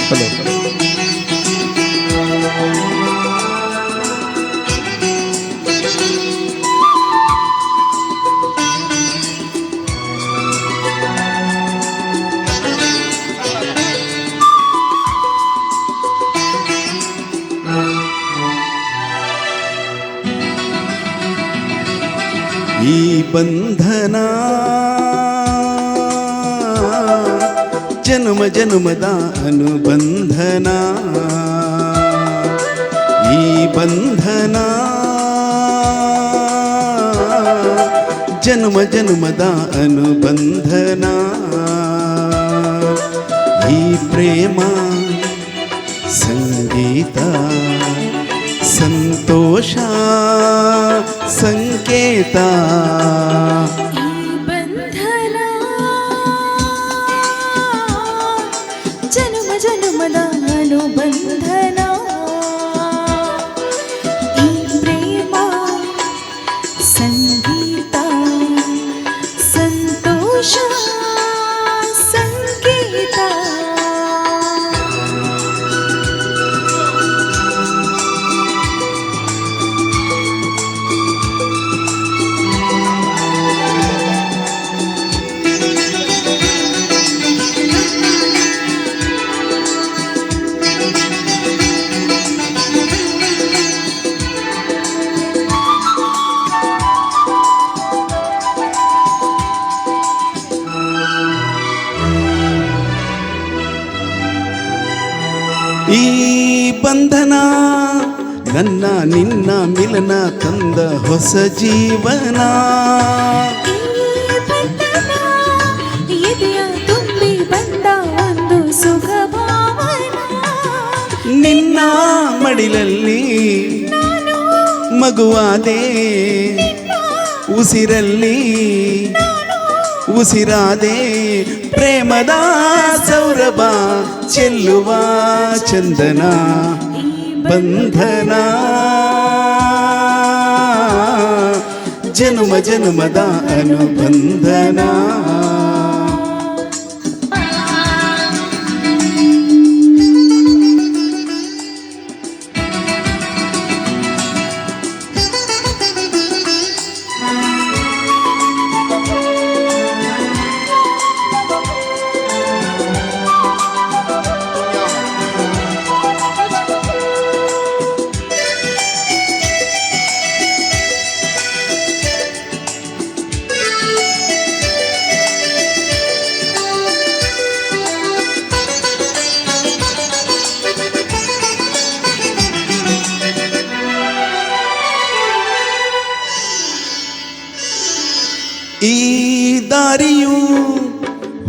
Hello. ಈ ಬಂಧನ ಜನ್ಮ ಜನ್ಮದ ಅನುಬಂಧನ. ಈ ಬಂಧನ ಜನ್ಮ ಜನ್ಮದ ಅನುಬಂಧನ. ಈ ಪ್ರೇಮ ಸಂಗೀತ ಸಂತೋಷ ಸಂಕೇತ. ಈ ಬಂಧನ ಜನ್ಮ ಜನ್ಮದ ಅನುಬಂಧನ. ಈ ಪ್ರೇಮ ಸಂಗೀತ ಸಂತೋಷ ಸಂಕೇತ. ಈ ಬಂಧನ ನನ್ನ ನಿನ್ನ ಮಿಲನ ತಂದ ಹೊಸ ಜೀವನ. ಈ ಬಂಧನ ಎದೆಯ ತುಂಬಿ ಬಂದ ಒಂದು ಸುಖ ಭಾವನ. ನಿನ್ನ ಮಡಿಲಲ್ಲಿ ನಾನು ಮಗುವಾದೆ, ಉಸಿರಲ್ಲಿ ಉಸಿರಾದೆ. ಪ್ರೇಮದ ಸೌರಭ ಚೆಲ್ಲುವ ಚಂದನ. ಬಂಧನ ಜನ್ಮ ಜನ್ಮದ ಅನುಬಂಧನ. ಈ ದಾರಿಯು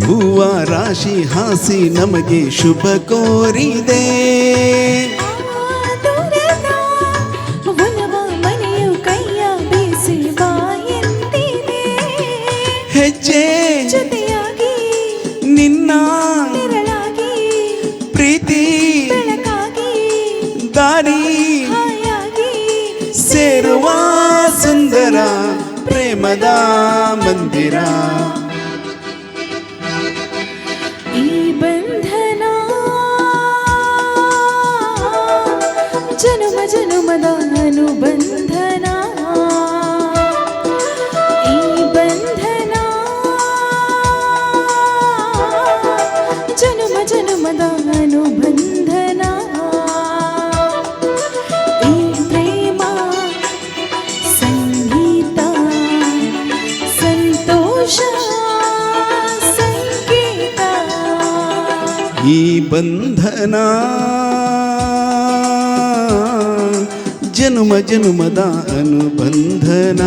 ಹೂವ ರಾಶಿ ಹಾಸಿ ನಮಗೆ ಶುಭ ಕೋರಿದೆ. ಒಲವ ಮನೆಯು ಕೈಯ ಬೀಸಿ ಬಾಯಂತಿದೆ. ಹೆಜ್ಜೆ ಜೊತೆಯಾಗಿ ನಿನ್ನ ನೆರಳಾಗಿ ಪ್ರೀತಿ ಬೆಳಕಾಗಿ ದಾರಿ ಹಾಯಾಗಿ ಸೇರುವ ಸುಂದರ ಪ್ರೇಮದ ಮಂದಿರ. ಈ ಬಂಧನ ಜನ್ಮ ಜನ್ಮದ ಅನುಬಂಧನ. ಈ ಬಂಧನ ಜನ್ಮ ಜನ್ಮದ ಅನುಬಂಧನ. ಈ ಪ್ರೇಮ ಸಂಗೀತ ಸಂತೋಷ ಸಂಕೇತ. ಈ ಬಂಧನ ಜನ್ಮ ಜನ್ಮದ ಅನುಬಂಧನ.